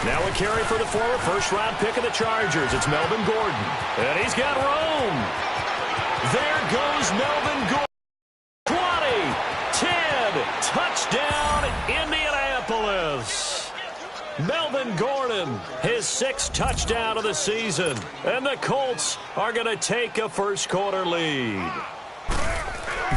Now a carry for the former first-round pick of the Chargers. It's Melvin Gordon. And he's got room. There goes Melvin Gordon. 20, 10, touchdown, Indianapolis. Melvin Gordon, his 6th touchdown of the season. And the Colts are going to take a first-quarter lead.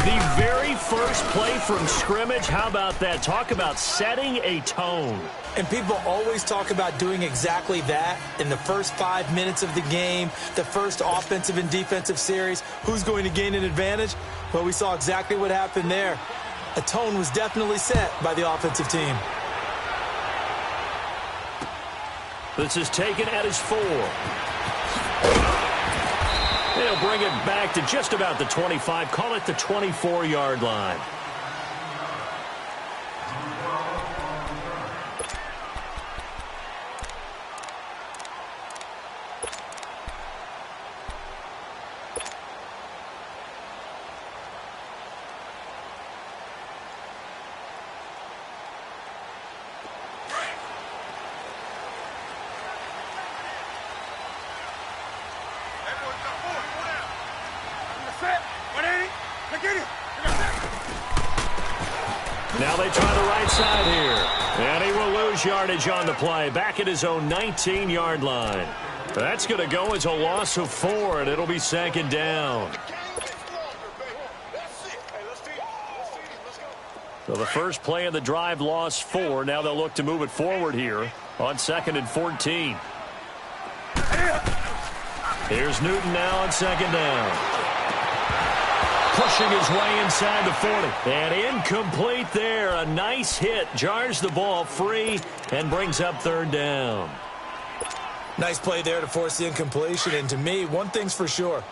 The very first play from scrimmage, how about that? Talk about setting a tone. And people always talk about doing exactly that in the first 5 minutes of the game, the first offensive and defensive series. Who's going to gain an advantage? Well, we saw exactly what happened there. A tone was definitely set by the offensive team. This is taken at his 4. They'll bring it back to just about the 25. Call it the 24-yard line. Now they try the right side here. And he will lose yardage on the play. Back at his own 19-yard line. That's going to go as a loss of 4, and it'll be 2nd down. So the first play of the drive lost 4. Now they'll look to move it forward here on 2nd and 14. Here's Newton now on 2nd down. Pushing his way inside the 40. And incomplete there. A nice hit. Jars the ball free and brings up 3rd down. Nice play there to force the incompletion. And to me, one thing's for sure.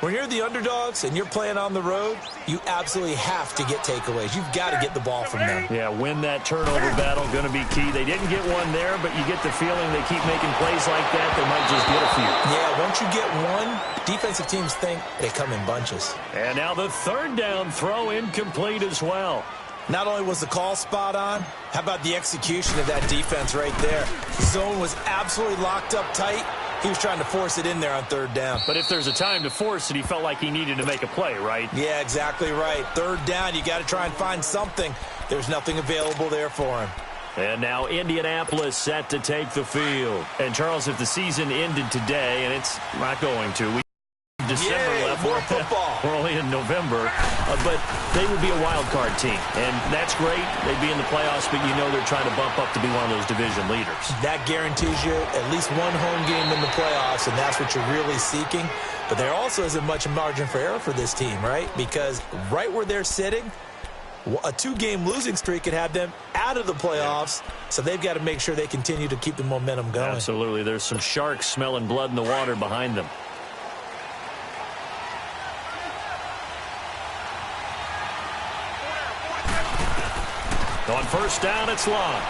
When you're the underdogs and you're playing on the road, you absolutely have to get takeaways. You've got to get the ball from them. Yeah, win that turnover battle, going to be key. They didn't get one there, but you get the feeling they keep making plays like that, they might just get a few. Yeah, once you get one, defensive teams think they come in bunches. And now the 3rd down throw incomplete as well. Not only was the call spot on, how about the execution of that defense right there? The zone was absolutely locked up tight. He was trying to force it in there on 3rd down. But if there's a time to force it, he felt like he needed to make a play, right? Yeah, exactly right. 3rd down, you got to try and find something. There's nothing available there for him. And now Indianapolis set to take the field. And, Charles, if the season ended today, and it's not going to, December left. More football. We're only in November. But they would be a wild card team. And that's great. They'd be in the playoffs, but you know they're trying to bump up to be one of those division leaders. That guarantees you at least one home game in the playoffs, and that's what you're really seeking. But there also isn't much margin for error for this team, right? Because right where they're sitting, a 2-game losing streak could have them out of the playoffs, so they've got to make sure they continue to keep the momentum going. Absolutely. There's some sharks smelling blood in the water behind them. On 1st down, it's Long.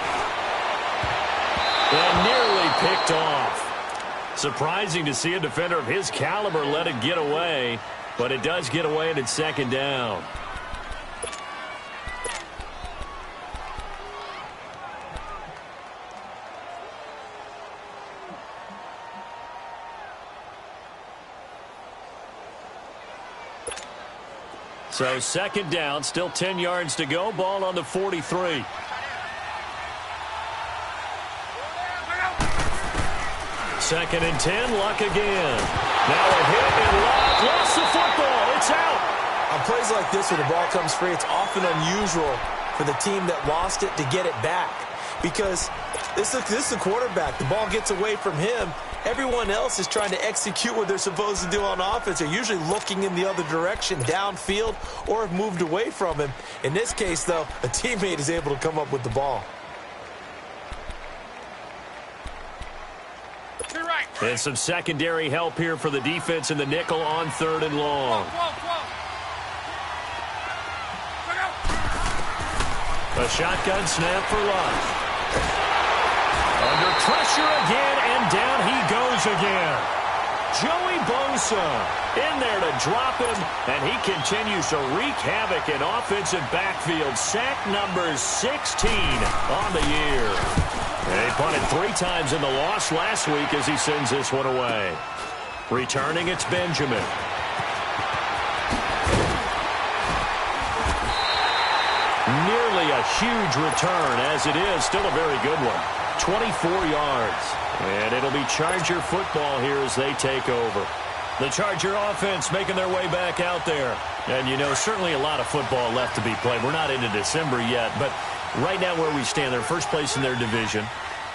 And nearly picked off. Surprising to see a defender of his caliber let it get away, but it does get away and it's 2nd down. So 2nd down, still 10 yards to go. Ball on the 43. Second and 10, Luck again. Now a hit and Luck lost the football. It's out. On plays like this where the ball comes free, it's often unusual for the team that lost it to get it back. Because this is the quarterback. The ball gets away from him. Everyone else is trying to execute what they're supposed to do on offense. They're usually looking in the other direction, downfield, or have moved away from him. In this case, though, a teammate is able to come up with the ball. And some secondary help here for the defense in the nickel on 3rd and long. A shotgun snap for Luck. Under pressure again, and down he goes again. Joey Bosa in there to drop him, and he continues to wreak havoc in offensive backfield. Sack number 16 on the year. They punted 3 times in the loss last week as he sends this one away. Returning, it's Benjamin. Nearly a huge return, as it is. Still a very good one. 24 yards. And it'll be Charger football here as they take over. The Charger offense making their way back out there. And, you know, certainly a lot of football left to be played. We're not into December yet, but right now where we stand, they're first place in their division.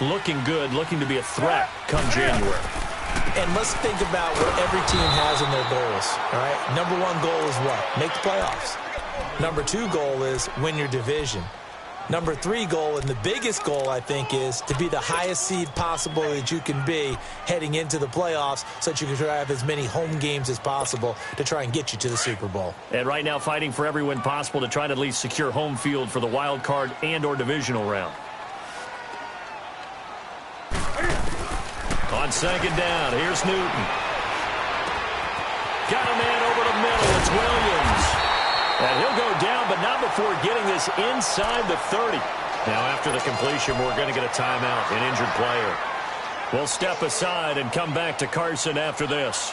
Looking good, looking to be a threat come January. And let's think about what every team has in their goals, all right? Number 1 goal is what? Make the playoffs. Number 2 goal is win your division. Number 3 goal, and the biggest goal, I think, is to be the highest seed possible that you can be heading into the playoffs so that you can try to have as many home games as possible to try and get you to the Super Bowl. And right now fighting for every win possible to try to at least secure home field for the wild card and or divisional round. On second down, here's Newton. Got a man over the middle. It's Williams. And he'll go down, but not before getting this inside the 30. Now, after the completion, we're going to get a timeout, an injured player. We'll step aside and come back to Carson after this.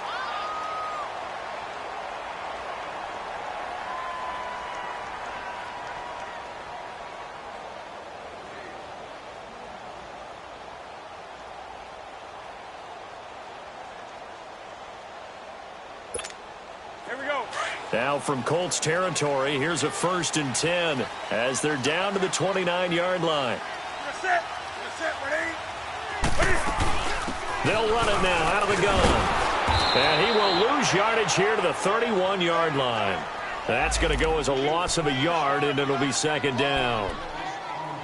Now from Colts territory, here's a 1st and 10 as they're down to the 29-yard line. They'll run it now out of the gun. And he will lose yardage here to the 31-yard line. That's going to go as a loss of a yard, and it'll be 2nd down.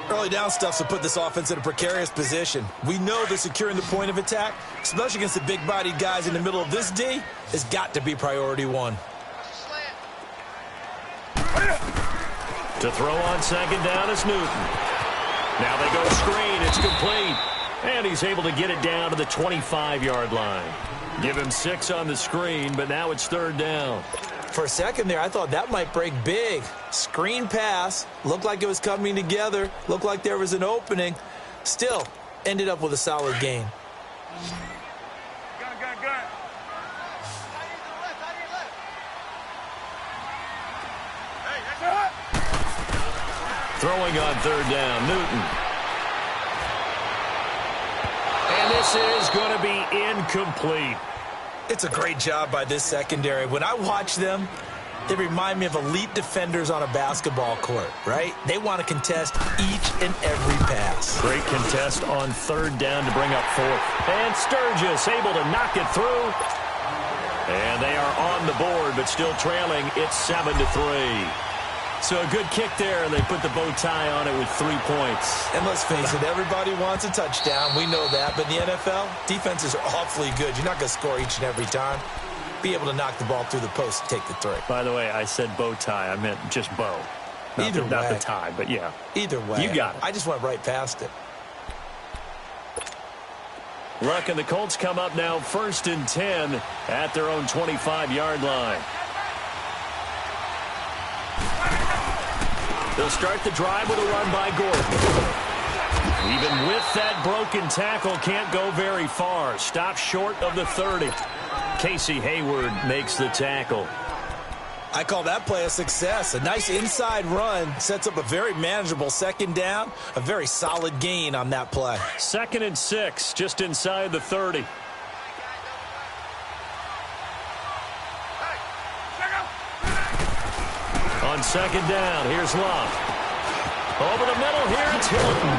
Early down stuff to put this offense in a precarious position. We know that securing the point of attack, especially against the big-bodied guys in the middle of this D, has got to be priority 1. To throw on 2nd down is Newton. Now they go screen. It's complete. And he's able to get it down to the 25-yard line. Give him 6 on the screen, but now it's 3rd down. For a second there, I thought that might break big. Screen pass. Looked like it was coming together. Looked like there was an opening. Still, ended up with a solid gain. Throwing on 3rd down, Newton. And this is going to be incomplete. It's a great job by this secondary. When I watch them, they remind me of elite defenders on a basketball court, right? They want to contest each and every pass. Great contest on 3rd down to bring up 4th. And Sturgis able to knock it through. And they are on the board, but still trailing. It's 7-3. So a good kick there, and they put the bow tie on it with 3 points. And let's face it, everybody wants a touchdown. We know that. But in the NFL, defenses are awfully good. You're not going to score each and every time. Be able to knock the ball through the post and take the 3. By the way, I said bow tie. I meant just bow. Not the tie, but yeah. Either way. You got it. I just went right past it. Luck and the Colts come up now 1st and 10 at their own 25-yard line. They'll start the drive with a run by Gordon. Even with that broken tackle, can't go very far. Stops short of the 30. Casey Hayward makes the tackle. I call that play a success. A nice inside run sets up a very manageable 2nd down. A very solid gain on that play. 2nd and 6, just inside the 30. On 2nd down, here's Love. Over the middle, here it's Hilton.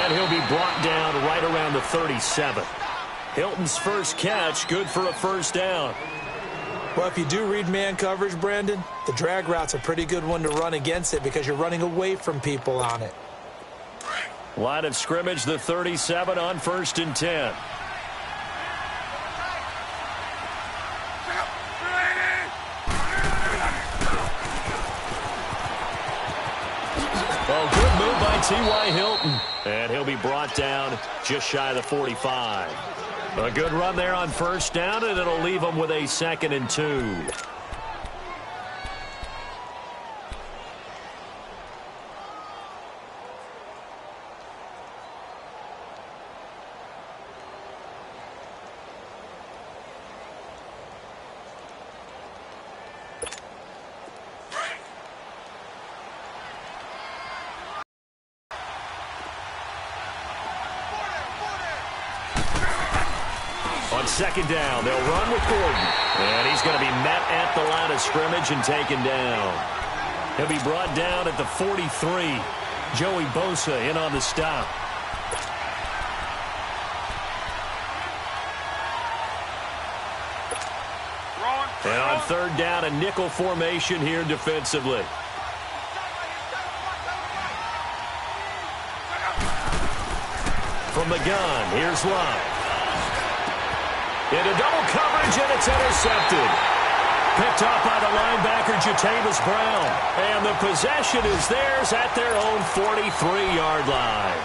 And he'll be brought down right around the 37. Hilton's first catch, good for a 1st down. Well, if you do read man coverage, Brandon, the drag route's a pretty good one to run against it because you're running away from people on it. Line of scrimmage, the 37 on 1st and 10. Well, good move by T.Y. Hilton. And he'll be brought down just shy of the 45. A good run there on 1st down, and it'll leave him with a 2nd and 2. On second down, they'll run with Gordon. And he's going to be met at the line of scrimmage and taken down. He'll be brought down at the 43. Joey Bosa in on the stop. And on third down, a nickel formation here defensively. From the gun, here's Love. Into double coverage, and it's intercepted. Picked up by the linebacker, Jatavis Brown. And the possession is theirs at their own 43-yard line.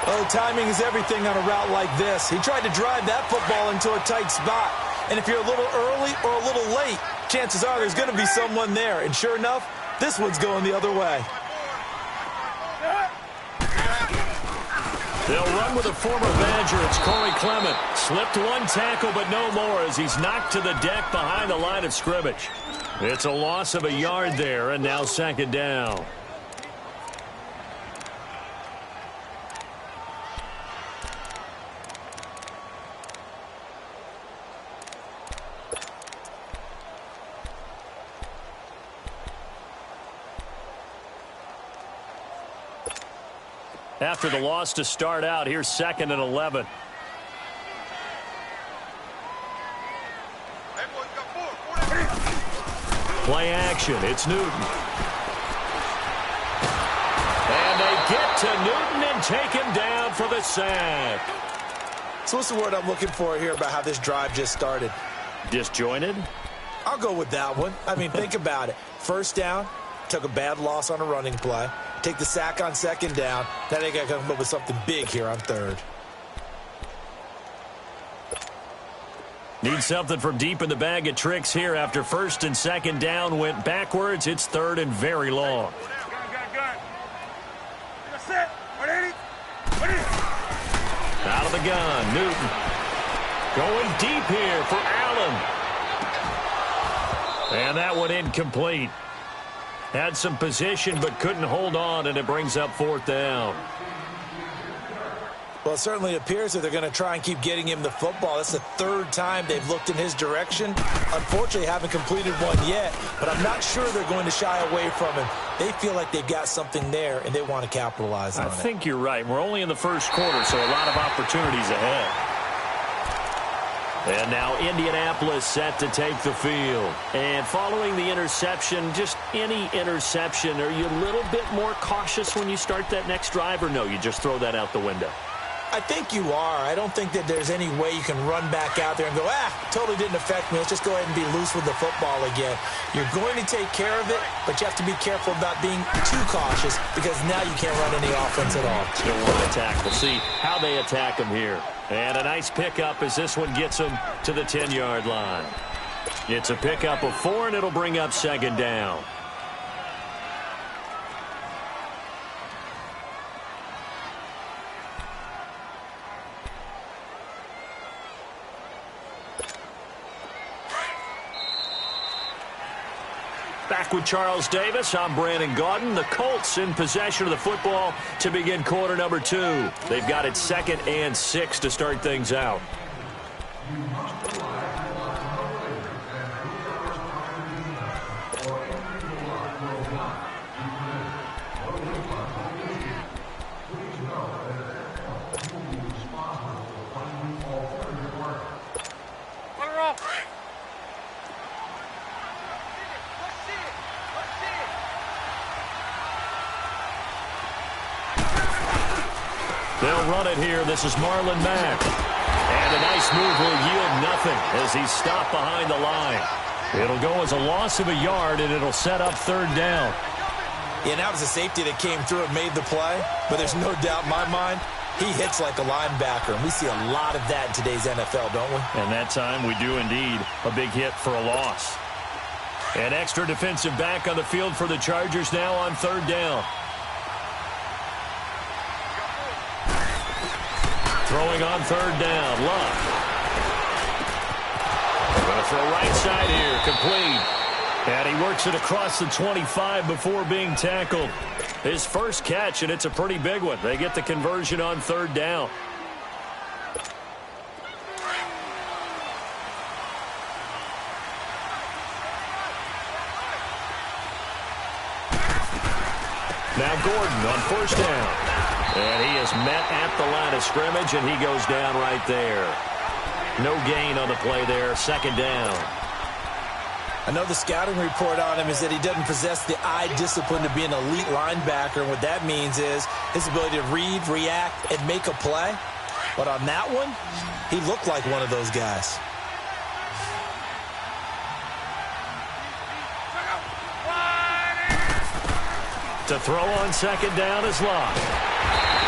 Oh, timing is everything on a route like this. He tried to drive that football into a tight spot. And if you're a little early or a little late, chances are there's going to be someone there. And sure enough, this one's going the other way. They'll run with a former Badger. It's Corey Clement. Slipped one tackle, but no more as he's knocked to the deck behind the line of scrimmage. It's a loss of a yard there, and now second down. After the loss to start out, here's 2nd and 11. Play action. It's Newton. And they get to Newton and take him down for the sack. So what's the word I'm looking for here about how this drive just started? Disjointed? I'll go with that one. I mean, think about it. First down, took a bad loss on a running play. Take the sack on second down. Now they got to come up with something big here on third. Need something from deep in the bag of tricks here after first and second down went backwards. It's third and very long. Out of the gun, Newton. Going deep here for Allen. And that one incomplete. Had some position but couldn't hold on, and it brings up fourth down. Well, it certainly appears that they're going to try and keep getting him the football. That's the third time they've looked in his direction. Unfortunately, haven't completed one yet, but I'm not sure they're going to shy away from him. They feel like they've got something there, and they want to capitalize on it. I think you're right. We're only in the first quarter, so a lot of opportunities ahead. And now Indianapolis set to take the field. And following the interception, just any interception, are you a little bit more cautious when you start that next drive, or no, you just throw that out the window? I think you are. I don't think that there's any way you can run back out there and go, totally didn't affect me. Let's just go ahead and be loose with the football again. You're going to take care of it, but you have to be careful about being too cautious because now you can't run any offense at all. Still want to attack. We'll see how they attack him here. And a nice pickup as this one gets him to the 10-yard line. It's a pickup of 4, and it'll bring up second down. Back with Charles Davis, I'm Brandon Gaudin. The Colts in possession of the football to begin quarter number 2. They've got it 2nd and 6 to start things out. They'll run it here. This is Marlon Mack. And a nice move will yield nothing as he's stopped behind the line. It'll go as a loss of a yard, and it'll set up third down. Yeah, that was a safety that came through and made the play. But there's no doubt in my mind, he hits like a linebacker. And we see a lot of that in today's NFL, don't we? And that time we do indeed. A big hit for a loss. An extra defensive back on the field for the Chargers now on third down. Throwing on third down, Love. Going to throw right side here, complete. And he works it across the 25 before being tackled. His first catch, and it's a pretty big one. They get the conversion on third down. Now Gordon on first down. And he is met at the line of scrimmage, and he goes down right there. No gain on the play there, second down. I know the scouting report on him is that he doesn't possess the eye discipline to be an elite linebacker. And what that means is his ability to read, react, and make a play. But on that one, he looked like one of those guys. To throw on second down is Locke.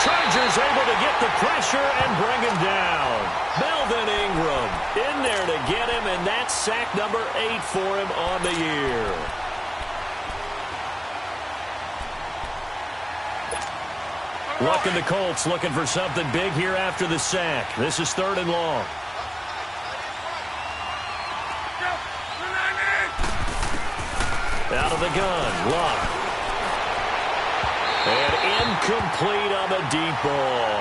Chargers able to get the pressure and bring him down. Melvin Ingram in there to get him, and that's sack number 8 for him on the year. Luck and the Colts looking for something big here after the sack. This is 3rd and long. Out of the gun, Locke. And incomplete on the deep ball.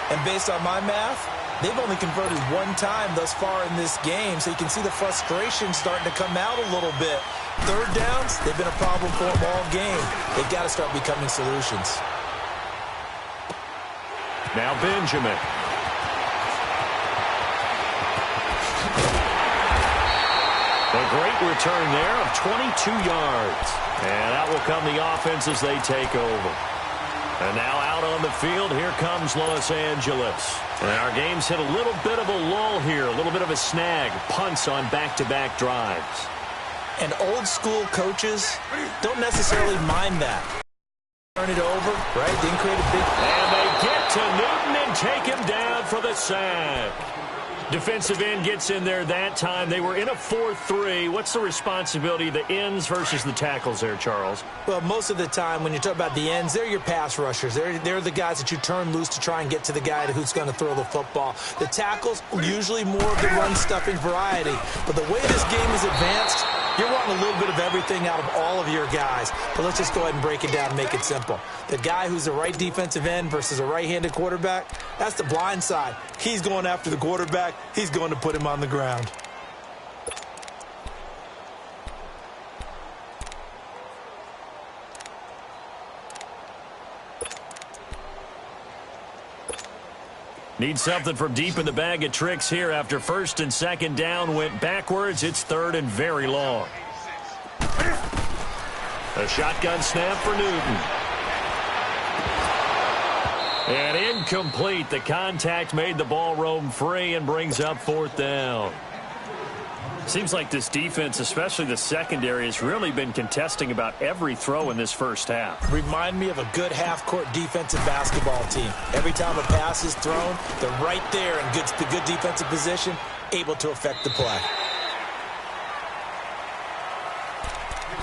And based on my math, they've only converted one time thus far in this game, so you can see the frustration starting to come out a little bit. 3rd downs, they've been a problem for them all game. They've got to start becoming solutions. Now Benjamin. A great return there of 22 yards. And out will come the offense as they take over. And now out on the field, here comes Los Angeles. And our game's hit a little bit of a lull here, a little bit of a snag. Punts on back-to-back drives. And old-school coaches don't necessarily mind that. Turn it over, right? Didn't create a big... And they get to Newton and take him down for the sack. Defensive end gets in there that time. They were in a 4-3. What's the responsibility of the ends versus the tackles there, Charles? Well, most of the time when you talk about the ends, they're your pass rushers. They're the guys that you turn loose to try and get to the guy who's going to throw the football. The tackles, usually more of the run-stuffing variety. But the way this game is advanced, you're wanting a little bit of everything out of all of your guys. But let's just go ahead and break it down and make it simple. The guy who's the right defensive end versus a right-handed quarterback, that's the blind side. He's going after the quarterback. He's going to put him on the ground. Need something from deep in the bag of tricks here after 1st and 2nd down went backwards. It's 3rd and very long. A shotgun snap for Newton. And incomplete. The contact made the ball roam free and brings up 4th down. Seems like this defense, especially the secondary, has really been contesting about every throw in this first half. Remind me of a good half-court defensive basketball team. Every time a pass is thrown, they're right there in good defensive position, able to affect the play.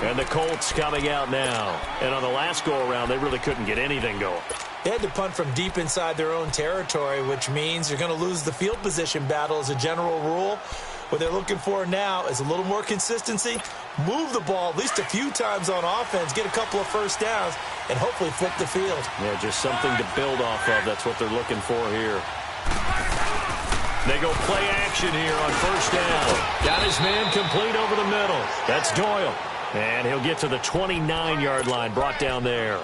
And the Colts coming out now. And on the last go-around, they really couldn't get anything going. They had to punt from deep inside their own territory, which means you're going to lose the field position battle as a general rule. What they're looking for now is a little more consistency, move the ball at least a few times on offense, get a couple of first downs, and hopefully flip the field. Yeah, just something to build off of. That's what they're looking for here. They go play action here on 1st down. Got his man complete over the middle. That's Doyle. And he'll get to the 29-yard line, brought down there.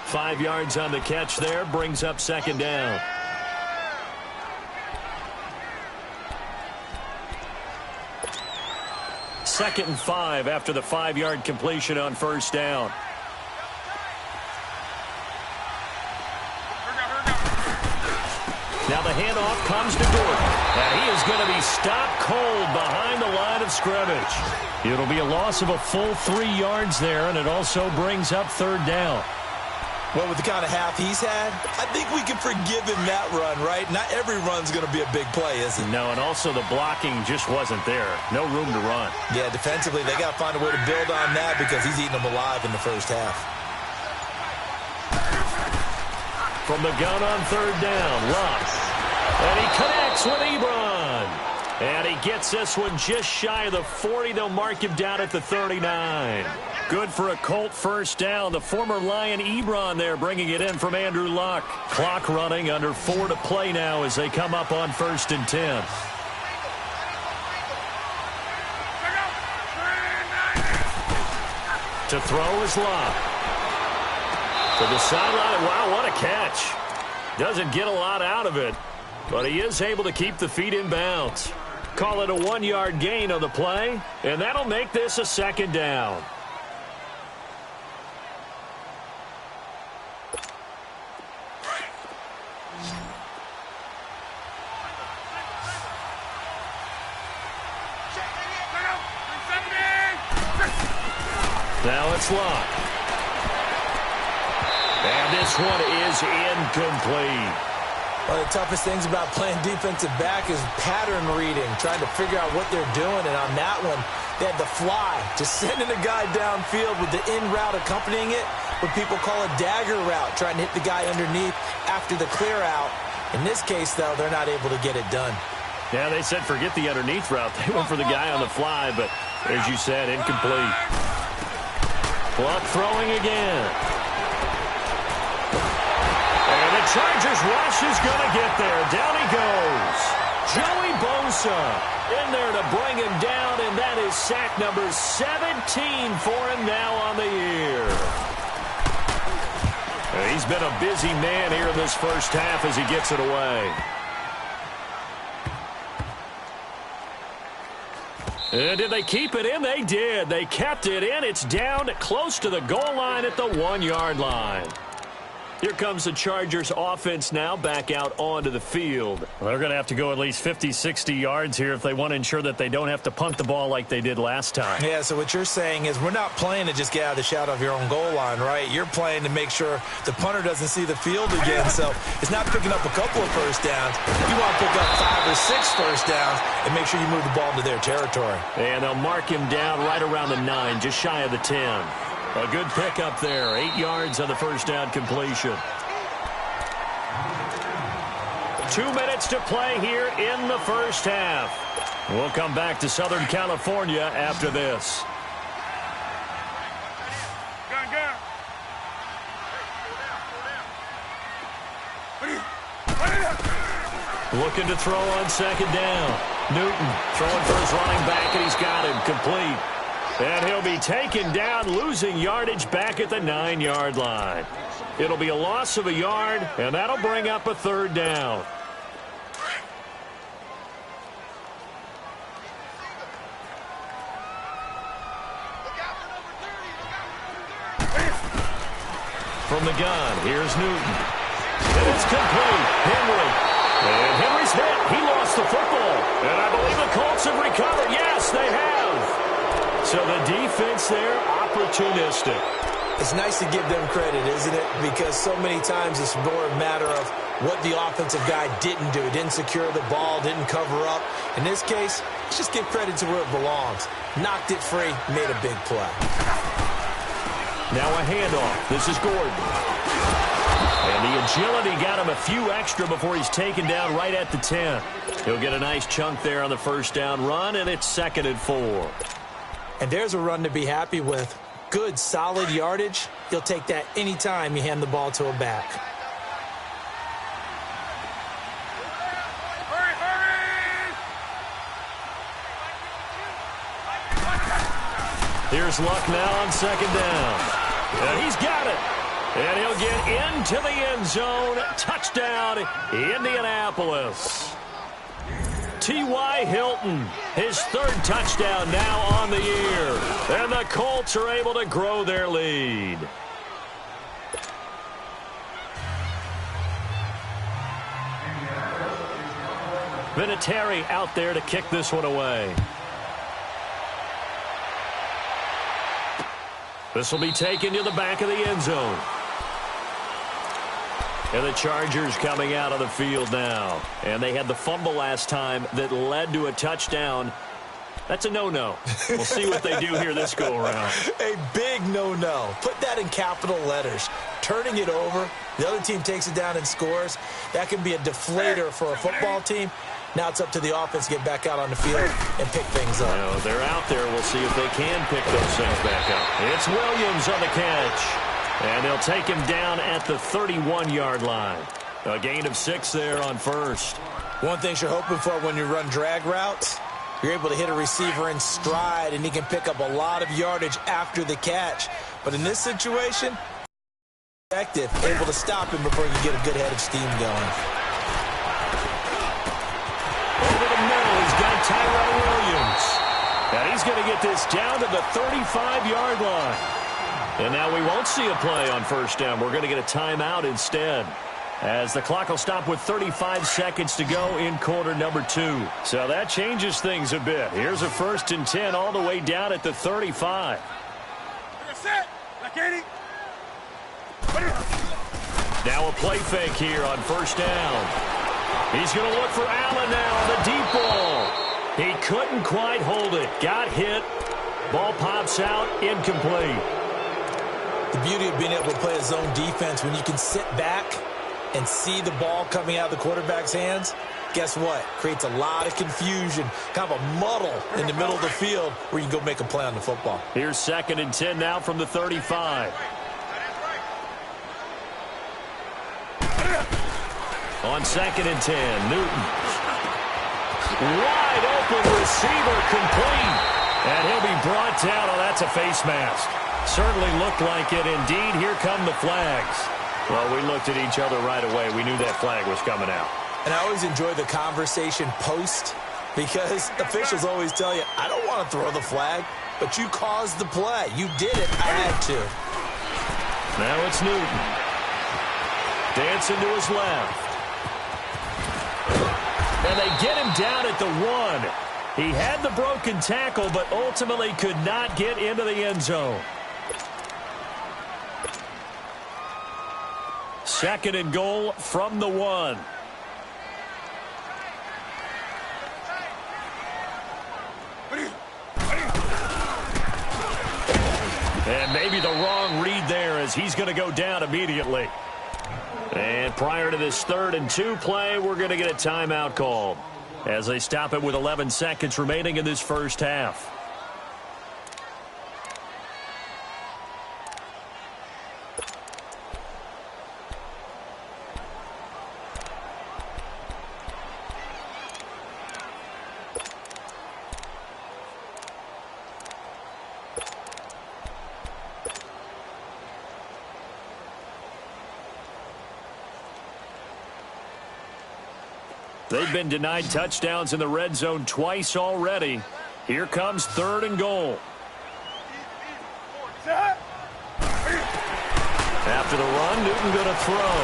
5 yards on the catch there, brings up 2nd down. Second and 5 after the 5-yard completion on 1st down. Now the handoff comes to Gordon. And he is going to be stopped cold behind the line of scrimmage. It'll be a loss of a full 3 yards there, and it also brings up 3rd down. Well, with the kind of half he's had, I think we can forgive him that run, right? Not every run's going to be a big play, is it? No, and also the blocking just wasn't there. No room to run. Yeah, defensively, they got to find a way to build on that because he's eating them alive in the first half. From the gun on 3rd down, Locke. And he connects with Ebron. And he gets this one just shy of the 40. They'll mark him down at the 39. Good for a Colt first down. The former Lion Ebron there bringing it in from Andrew Luck. Clock running, under 4 to play now as they come up on 1st and 10. To throw is Luck. To the sideline. Wow, what a catch. Doesn't get a lot out of it, but he is able to keep the feet in bounds. Call it a 1-yard gain on the play, and that'll make this a second down. Now it's locked. And this one is incomplete. One of the toughest things about playing defensive back is pattern reading, trying to figure out what they're doing. And on that one, they had the fly, just sending a guy downfield with the in route accompanying it, what people call a dagger route, trying to hit the guy underneath after the clear out. In this case, though, they're not able to get it done. Yeah, they said forget the underneath route. They went for the guy on the fly, but as you said, incomplete. Clock throwing again. And the Chargers rush is going to get there. Down he goes. Joey Bosa in there to bring him down, and that is sack number 17 for him now on the year. And he's been a busy man here in this first half as he gets it away. And did they keep it in? They did. They kept it in. It's down close to the goal line at the 1-yard line. Here comes the Chargers offense now back out onto the field. Well, they're going to have to go at least 50, 60 yards here if they want to ensure that they don't have to punt the ball like they did last time. Yeah, so what you're saying is we're not playing to just get out of the shadow of your own goal line, right? You're playing to make sure the punter doesn't see the field again. So it's not picking up a couple of first downs. You want to pick up 5 or 6 first downs and make sure you move the ball into their territory. And they'll mark him down right around the 9, just shy of the 10. A good pickup there. 8 yards on the first down completion. 2 minutes to play here in the first half. We'll come back to Southern California after this. Looking to throw on second down. Newton throwing for his running back, and he's got him complete. And he'll be taken down, losing yardage back at the 9-yard line. It'll be a loss of a yard, and that'll bring up a third down. From the gun, here's Newton. And it's complete. Henry. And Henry's hit. He lost the football. And I believe the Colts have recovered. Yes, they have. So the defense there, opportunistic. It's nice to give them credit, isn't it? Because so many times it's more a matter of what the offensive guy didn't do. Didn't secure the ball, didn't cover up. In this case, let's just give credit to where it belongs. Knocked it free, made a big play. Now a handoff. This is Gordon. And the agility got him a few extra before he's taken down right at the 10. He'll get a nice chunk there on the first down run, and it's 2nd and 4. And there's a run to be happy with. Good, solid yardage. You'll take that anytime you hand the ball to a back. Here's Luck now on second down. And he's got it. And he'll get into the end zone. Touchdown, Indianapolis. T.Y. Hilton, his 3rd touchdown now on the year. And the Colts are able to grow their lead. Vinatieri out there to kick this one away. This will be taken to the back of the end zone. And the Chargers coming out of the field now. And they had the fumble last time that led to a touchdown. That's a no-no. We'll see what they do here this go-around. A big no-no. Put that in capital letters. Turning it over, the other team takes it down and scores. That can be a deflator for a football team. Now it's up to the offense to get back out on the field and pick things up. Well, they're out there. We'll see if they can pick those things back up. It's Williams on the catch. And they'll take him down at the 31-yard line. A gain of 6 there on first. One thing you're hoping for when you run drag routes, you're able to hit a receiver in stride, and he can pick up a lot of yardage after the catch. But in this situation, able to stop him before you get a good head of steam going. Over the middle, he's got Tyrell Williams. And he's going to get this down to the 35-yard line. And now we won't see a play on first down. We're going to get a timeout instead, as the clock will stop with 35 seconds to go in quarter number 2. So that changes things a bit. Here's a 1st and 10 all the way down at the 35. Now a play fake here on first down. He's going to look for Allen now on the deep ball. He couldn't quite hold it. Got hit. Ball pops out. Incomplete. The beauty of being able to play a zone defense, when you can sit back and see the ball coming out of the quarterback's hands, guess what? Creates a lot of confusion, kind of a muddle in the middle of the field where you can go make a play on the football. Here's 2nd and 10 now from the 35. On 2nd and 10, Newton. Wide open receiver, complete. And he'll be brought down. Oh, that's a face mask. Certainly looked like it. Indeed, here come the flags. Well, we looked at each other right away. We knew that flag was coming out. And I always enjoy the conversation post, because officials always tell you, I don't want to throw the flag, but you caused the play. You did it. I had to. Now it's Newton. Dancing to his left. And they get him down at the 1. He had the broken tackle, but ultimately could not get into the end zone. 2nd and goal from the 1. And maybe the wrong read there, as he's going to go down immediately. And prior to this 3rd and 2 play, we're going to get a timeout called, as they stop it with 11 seconds remaining in this first half. They've been denied touchdowns in the red zone twice already. Here comes 3rd and goal. After the run, Newton going to throw.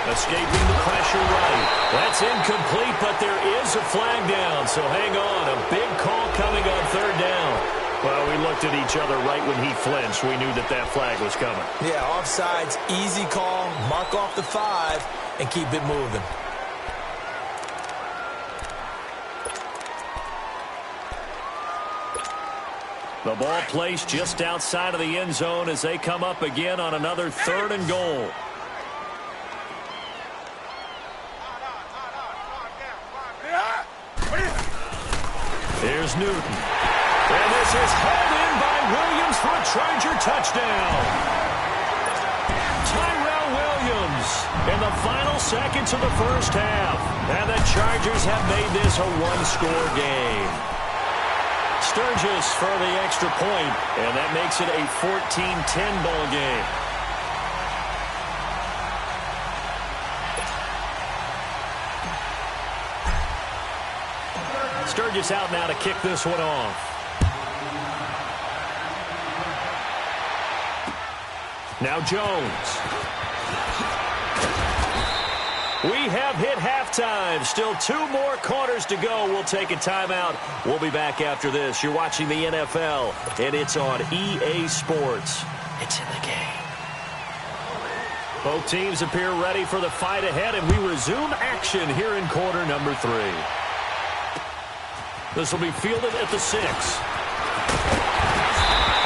Escaping the pressure right. That's incomplete, but there is a flag down, so hang on. A big call coming on 3rd down. Well, we looked at each other right when he flinched. We knew that that flag was coming. Yeah, offsides, easy call. Mark off the 5 and keep it moving. The ball placed just outside of the end zone as they come up again on another 3rd and goal. Here's Newton. And this is held in by Williams for a Charger touchdown. Tyrell Williams in the final seconds of the first half. And the Chargers have made this a one-score game. Sturgis for the extra point, and that makes it a 14-10 ball game. Sturgis out now to kick this one off. Now Jones. We have hit halftime. Still 2 more quarters to go. We'll take a timeout. We'll be back after this. You're watching the NFL, and it's on EA Sports. It's in the game. Both teams appear ready for the fight ahead, and we resume action here in quarter number 3. This will be fielded at the 6.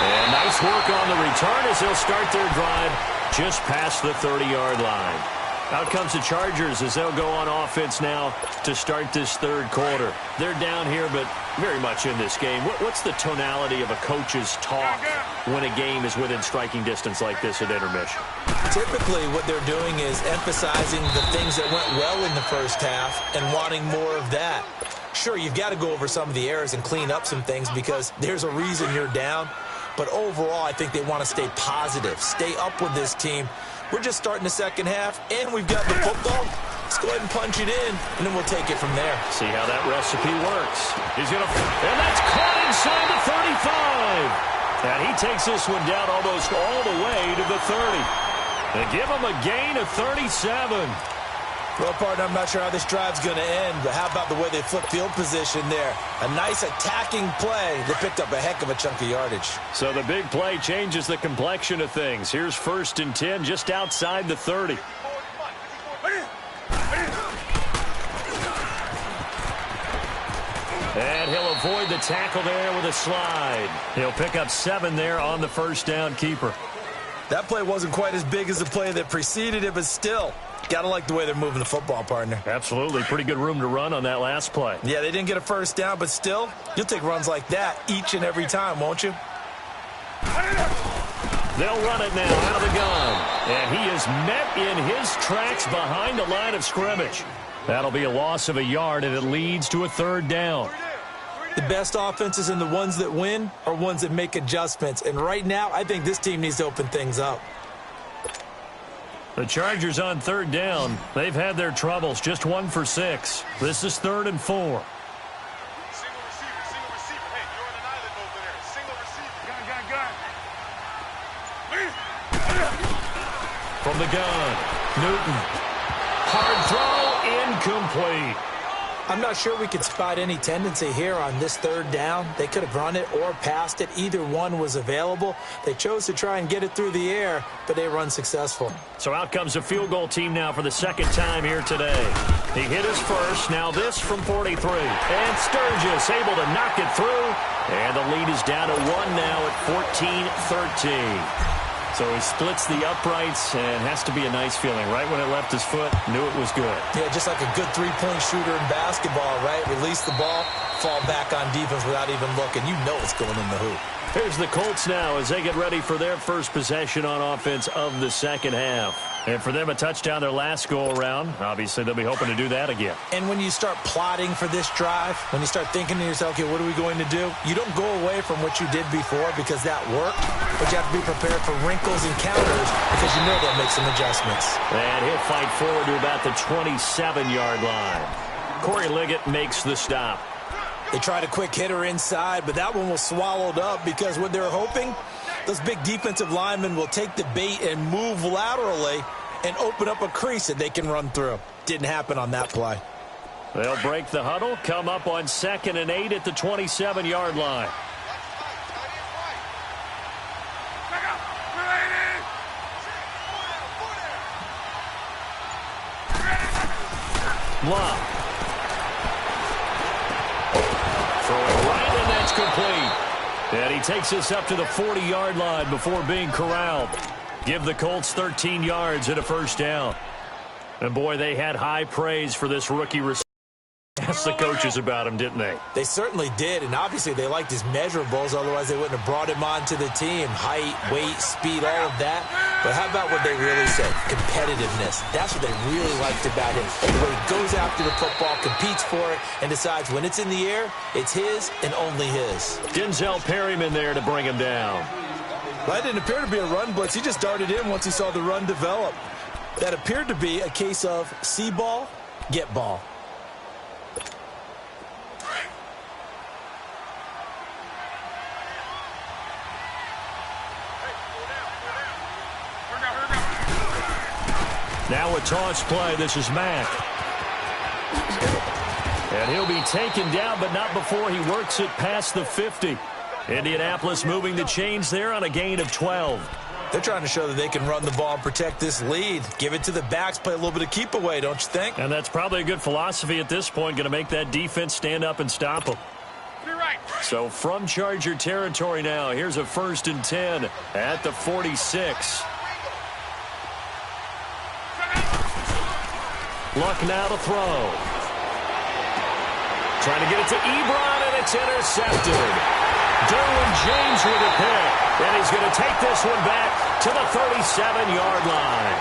And nice work on the return as they'll start their drive just past the 30-yard line. Out comes the Chargers as they'll go on offense now to start this 3rd quarter. They're down here, but very much in this game. What's the tonality of a coach's talk when a game is within striking distance like this at intermission? Typically, what they're doing is emphasizing the things that went well in the first half and wanting more of that. Sure, you've got to go over some of the errors and clean up some things because there's a reason you're down. But overall, I think they want to stay positive, stay up with this team, We're just starting the second half, and we've got the football. Let's go ahead and punch it in, and then we'll take it from there. See how that recipe works. He's going to, and that's caught inside the 35. And he takes this one down almost all the way to the 30. They give him a gain of 37. Well, partner, I'm not sure how this drive's going to end, but how about the way they flip field position there? A nice attacking play. They picked up a heck of a chunk of yardage. So the big play changes the complexion of things. Here's 1st and 10 just outside the 30. And he'll avoid the tackle there with a slide. He'll pick up 7 there on the first down keeper. That play wasn't quite as big as the play that preceded it, but still, gotta like the way they're moving the football, partner. Absolutely. Pretty good room to run on that last play. Yeah, they didn't get a first down, but still, you'll take runs like that each and every time, won't you? They'll run it now out of the gun. And he is met in his tracks behind the line of scrimmage. That'll be a loss of a yard, and it leads to a 3rd down. The best offenses and the ones that win are ones that make adjustments. And right now, I think this team needs to open things up. The Chargers on 3rd down. They've had their troubles. Just 1 for 6. This is 3rd and 4. Single receiver. Hey, you're on an island over there. Single receiver. Gun. From the gun, Newton. Hard throw, incomplete. I'm not sure we could spot any tendency here on this 3rd down. They could have run it or passed it. Either one was available. They chose to try and get it through the air, but they were unsuccessful. So out comes a field goal team now for the 2nd time here today. He hit his first. Now this from 43. And Sturgis able to knock it through. And the lead is down to 1 now at 14-13. So he splits the uprights, and has to be a nice feeling. Right when it left his foot, knew it was good. Yeah, just like a good three-point shooter in basketball, right? Release the ball, fall back on defense without even looking. You know it's going in the hoop. Here's the Colts now as they get ready for their first possession on offense of the second half. And for them, a touchdown their last go-around. Obviously, they'll be hoping to do that again. And when you start plotting for this drive, when you start thinking to yourself, okay, what are we going to do? You don't go away from what you did before because that worked, but you have to be prepared for wrinkles and counters because you know they'll make some adjustments. And he'll fight forward to about the 27-yard line. Corey Liggett makes the stop. They tried a quick hitter inside, but that one was swallowed up because what they're hoping, those big defensive linemen will take the bait and move laterally and open up a crease that they can run through. Didn't happen on that play. They'll break the huddle, come up on 2nd and 8 at the 27-yard line. Blah. Throwing right, and that's complete. And he takes this up to the 40-yard line before being corralled. Give the Colts 13 yards and a first down. And, boy, they had high praise for this rookie receiver. Asked the coaches about him, didn't they? They certainly did, and obviously they liked his measurables, otherwise they wouldn't have brought him onto the team. Height, weight, speed, all of that. But how about what they really said? Competitiveness. That's what they really liked about him. The way he goes after the football, competes for it, and decides when it's in the air, it's his and only his. Denzel Perryman there to bring him down. Well, that didn't appear to be a run blitz. He just darted in once he saw the run develop. That appeared to be a case of see ball, get ball. Now a toss play. This is Mack. And he'll be taken down, but not before he works it past the 50. Indianapolis moving the chains there on a gain of 12. They're trying to show that they can run the ball and protect this lead. Give it to the backs, play a little bit of keep away, don't you think? And that's probably a good philosophy at this point, going to make that defense stand up and stop them. So from Charger territory now, here's a 1st and 10 at the 46. Luck now to throw. Trying to get it to Ebron, and it's intercepted. Derwin James with a pick, and he's going to take this one back to the 37-yard line.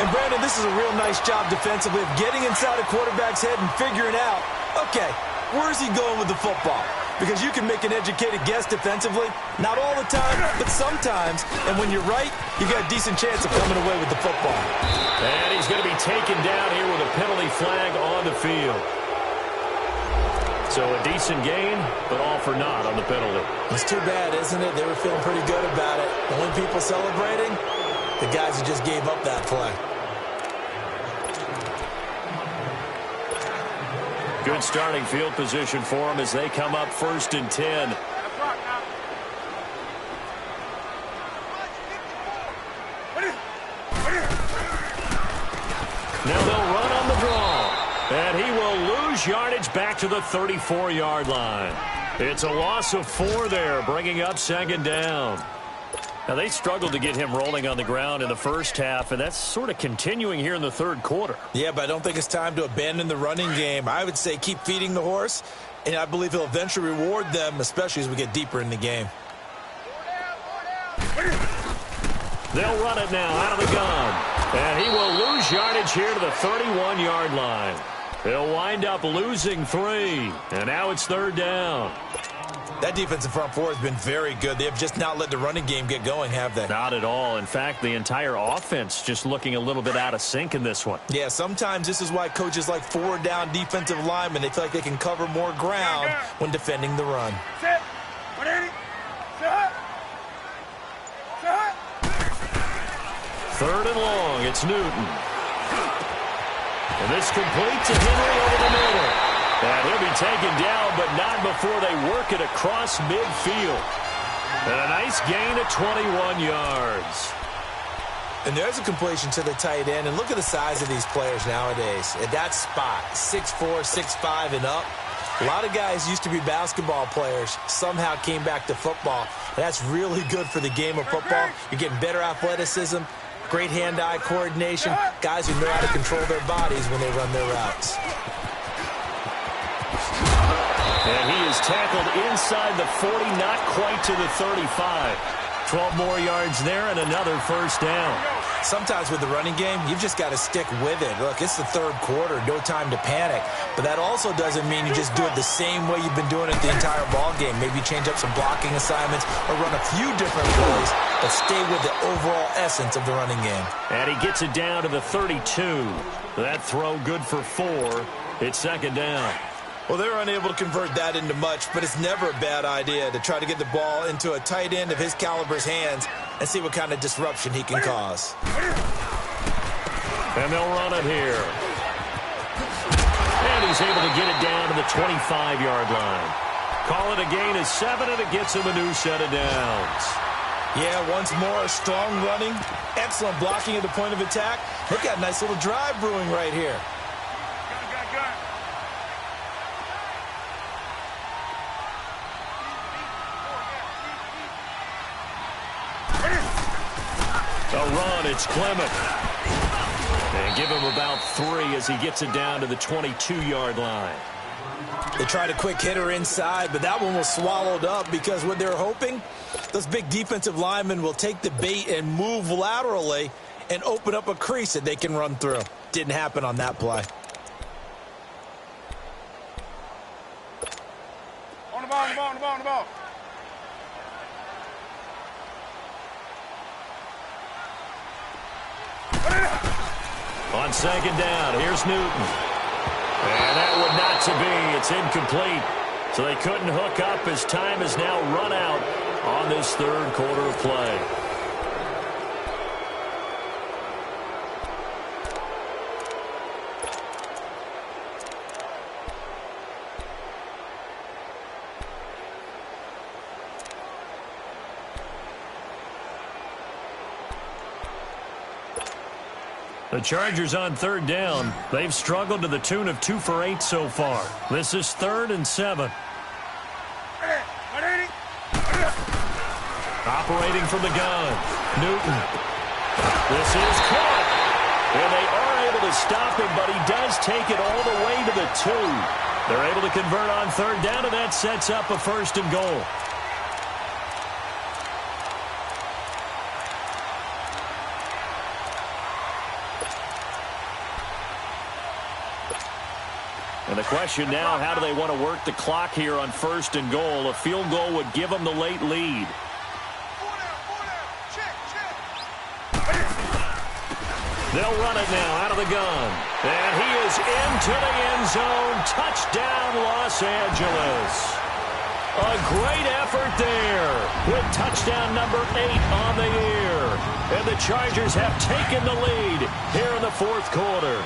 And, Brandon, this is a real nice job defensively of getting inside a quarterback's head and figuring out, okay, where's he going with the football? because you can make an educated guess defensively. Not all the time, but sometimes. And when you're right, you got a decent chance of coming away with the football. And he's going to be taken down here with a penalty flag on the field. So a decent gain, but all for naught on the penalty. It's too bad, isn't it? They were feeling pretty good about it. The only people celebrating, the guys who just gave up that play. Good starting field position for them as they come up 1st and 10. Now they'll run on the draw. And he will lose yardage back to the 34-yard line. It's a loss of 4 there, bringing up 2nd down. Now, they struggled to get him rolling on the ground in the first half, and that's sort of continuing here in the 3rd quarter. Yeah, but I don't think it's time to abandon the running game. I would say keep feeding the horse, and I believe he'll eventually reward them, especially as we get deeper in the game. They'll run it now out of the gun. And he will lose yardage here to the 31-yard line. He'll wind up losing 3. And now it's 3rd down. That defensive front four has been very good. They have just not let the running game get going, have they? Not at all. In fact, the entire offense just looking a little bit out of sync in this one. Yeah, sometimes this is why coaches like 4-down defensive linemen. They feel like they can cover more ground when defending the run. Set. 3rd and long. It's Newton. And this complete to Henry over the middle. And he'll be taken down, but not before they work it across midfield. And a nice gain of 21 yards. And there's a completion to the tight end. And look at the size of these players nowadays. At that spot, 6'4", 6'5", and up. A lot of guys used to be basketball players, somehow came back to football. And that's really good for the game of football. You're getting better athleticism, great hand-eye coordination, guys who know how to control their bodies when they run their routes. And he is tackled inside the 40, not quite to the 35. 12 more yards there and another 1st down. Sometimes with the running game, you've just got to stick with it. Look, it's the 3rd quarter, no time to panic. But that also doesn't mean you just do it the same way you've been doing it the entire ball game. Maybe change up some blocking assignments or run a few different plays, but stay with the overall essence of the running game. And he gets it down to the 32. That throw good for 4. It's 2nd down. Well, they're unable to convert that into much, but it's never a bad idea to try to get the ball into a tight end of his caliber's hands and see what kind of disruption he can cause. And they'll run it here. And he's able to get it down to the 25-yard line. Call it a gain of 7, and it gets him a new set of downs. Yeah, once more, strong running, excellent blocking at the point of attack. Look at a nice little drive brewing right here. A run, it's Clement. And give him about 3 as he gets it down to the 22-yard line. They tried a quick hitter inside, but that one was swallowed up because what they're hoping, those big defensive linemen will take the bait and move laterally and open up a crease that they can run through. Didn't happen on that play. On the ball. On 2nd down, here's Newton. And that would not to be. It's incomplete. So they couldn't hook up as time has now run out on this 3rd quarter of play. The Chargers on 3rd down. They've struggled to the tune of 2 for 8 so far. This is 3rd and 7. Operating from the gun. Newton. This is caught. And they are able to stop him, but he does take it all the way to the 2. They're able to convert on 3rd down, and that sets up a 1st and goal. And the question now, how do they want to work the clock here on 1st and goal? A field goal would give them the late lead. They'll run it now out of the gun. And he is into the end zone. Touchdown, Los Angeles. A great effort there with touchdown number 8 on the year. And the Chargers have taken the lead here in the 4th quarter.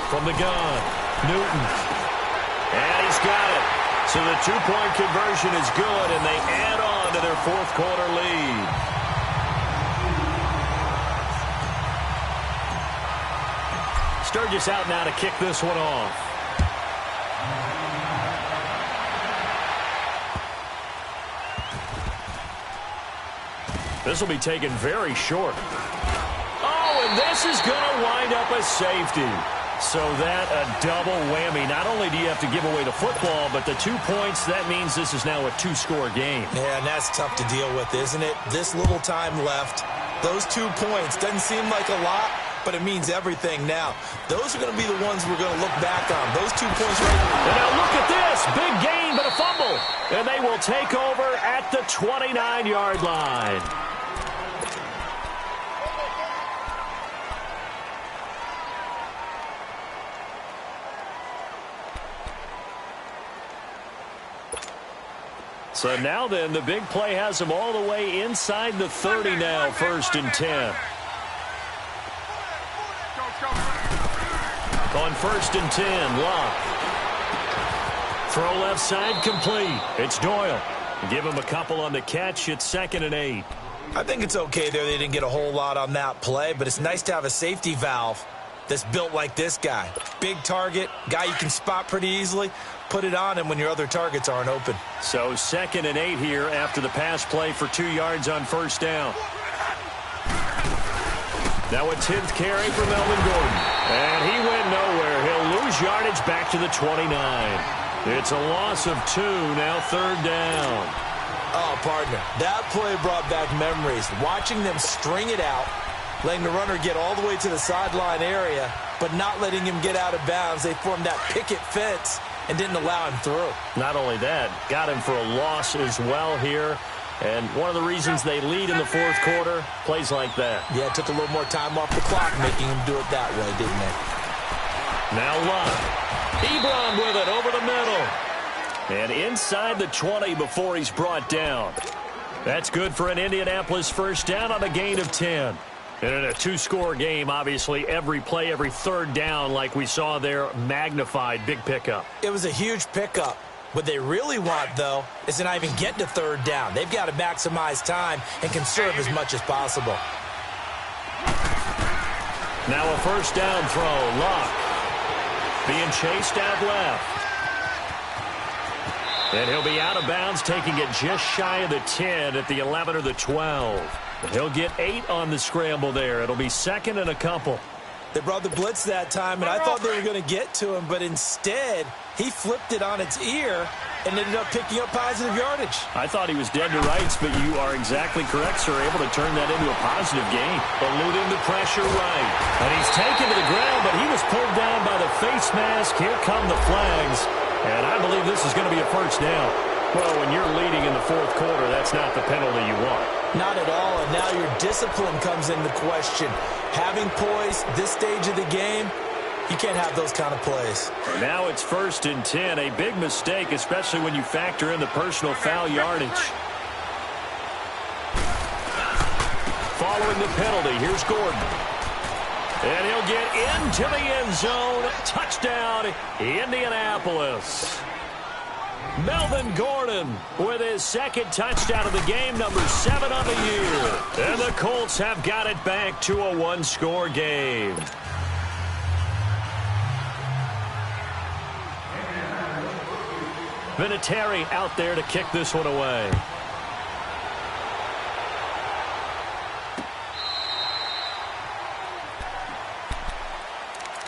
From the gun, Newton. And he's got it. So the 2-point conversion is good, and they add on to their 4th quarter lead. Sturgis out now to kick this one off. This will be taken very short. Oh, and this is going to wind up a safety. So that a double whammy. Not only do you have to give away the football, but the 2 points, that means this is now a 2-score game. Yeah, and that's tough to deal with, isn't it? This little time left. Those 2 points doesn't seem like a lot, but it means everything now. Those are going to be the ones we're going to look back on. Those 2 points right now. And now look at this. Big gain, but a fumble. And they will take over at the 29-yard line. So now then, the big play has them all the way inside the 30 now, 1st and 10. On 1st and 10, Locke. Throw left side complete. It's Doyle. Give him a couple on the catch. It's 2nd and 8. I think it's okay there. They didn't get a whole lot on that play, but it's nice to have a safety valve that's built like this guy. Big target, guy you can spot pretty easily. Put it on him when your other targets aren't open. So 2nd and 8 here after the pass play for 2 yards on 1st down. Now a 10th carry for Melvin Gordon. And he went nowhere. He'll lose yardage back to the 29. It's a loss of 2, now 3rd down. Oh, partner, that play brought back memories. Watching them string it out, letting the runner get all the way to the sideline area, but not letting him get out of bounds. They formed that picket fence and didn't allow him through. Not only that, got him for a loss as well here. And one of the reasons they lead in the 4th quarter, plays like that. Yeah, it took a little more time off the clock, making him do it that way, didn't they? Now Locke. Ebron with it over the middle. And inside the 20 before he's brought down. That's good for an Indianapolis 1st down on a gain of 10. And in a 2-score game, obviously, every play, every 3rd down, like we saw there, magnified. Big pickup. It was a huge pickup. What they really want, though, is to not even get to 3rd down. They've got to maximize time and conserve as much as possible. Now a 1st down throw. Locke being chased out left. And he'll be out of bounds, taking it just shy of the 10 at the 11 or the 12. He'll get 8 on the scramble there. It'll be 2nd and a couple. They brought the blitz that time, and I thought they were going to get to him, but instead, he flipped it on its ear and ended up picking up positive yardage. I thought he was dead to rights, but you are exactly correct, sir. Able to turn that into a positive gain. Eluding the pressure right. And he's taken to the ground, but he was pulled down by the face mask. Here come the flags. And I believe this is going to be a 1st down. Well, when you're leading in the 4th quarter, that's not the penalty you want. Not at all, and now your discipline comes into question. Having poise this stage of the game, you can't have those kind of plays. Now it's 1st and 10, a big mistake, especially when you factor in the personal foul yardage. Following the penalty, here's Gordon. And he'll get into the end zone. Touchdown, Indianapolis. Melvin Gordon with his 2nd touchdown of the game, number 7 on the year. And the Colts have got it back to a 1-score game. Vinatieri out there to kick this one away.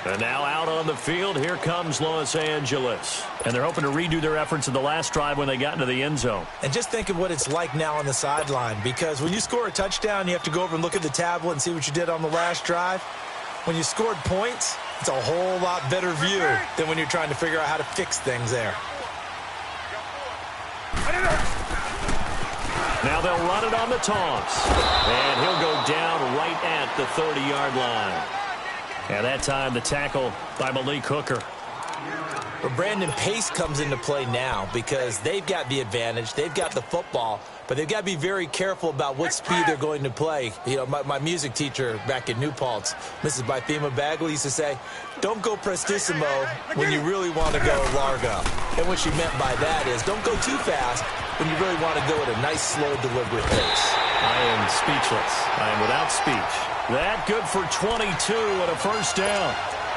And now out on the field, here comes Los Angeles. And they're hoping to redo their efforts in the last drive when they got into the end zone. And just think of what it's like now on the sideline, because when you score a touchdown, you have to go over and look at the tablet and see what you did on the last drive. When you scored points, it's a whole lot better view than when you're trying to figure out how to fix things there. Now they'll run it on the taunts. And he'll go down right at the 30-yard line. And that time the tackle by Malik Hooker. Well, Brandon, pace comes into play now because they've got the advantage. They've got the football, but they've got to be very careful about what speed they're going to play. You know, my music teacher back in New Paltz, Mrs. Bythema Bagley, used to say, don't go prestissimo when you really want to go largo. And what she meant by that is don't go too fast when you really want to go at a nice, slow, deliberate pace. I am speechless. I am without speech. That good for 22 and a first down.